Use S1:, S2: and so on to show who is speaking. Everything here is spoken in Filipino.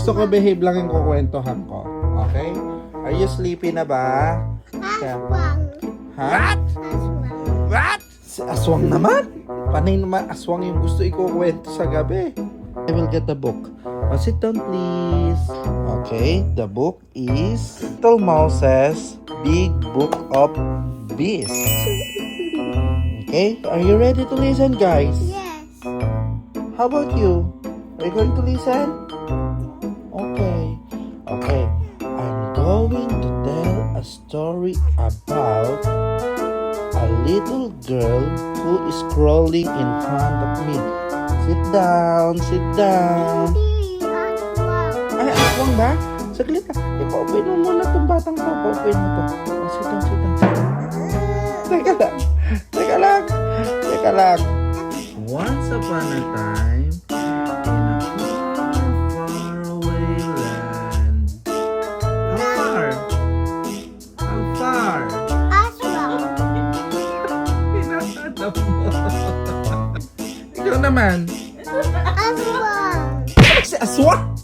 S1: Gusto ko behave lang yung kukwentuhan ko. Okay? Are you sleepy na ba?
S2: Aswang.
S1: Ha?
S2: Aswang.
S1: What? Si aswang naman? Panay naman aswang yung gusto ikukwento sa gabi. I will get the book. Sit down please. Okay, the book is Little Mouse's Big Book of Beasts. Okay, are you ready to listen, guys?
S2: Yes.
S1: How about you? Are you going to listen? Okay. Okay. I'm going to tell a story about a little girl who is crawling in front of me. Sit down, sit down.
S2: Hindi. Aswang.
S1: Ay, aswang ba? Saglit lang. Ipaupuin mo muna itong batang to. Paupuin mo to. Oh, sit down, sit down. Teka lang. Teka lang. Teka lang. Once upon a time, in a far, far away land. How far? How far?
S2: Aswang.
S1: Hinahanap mo. Ikaw naman.
S2: Aswang.
S1: Si aswang!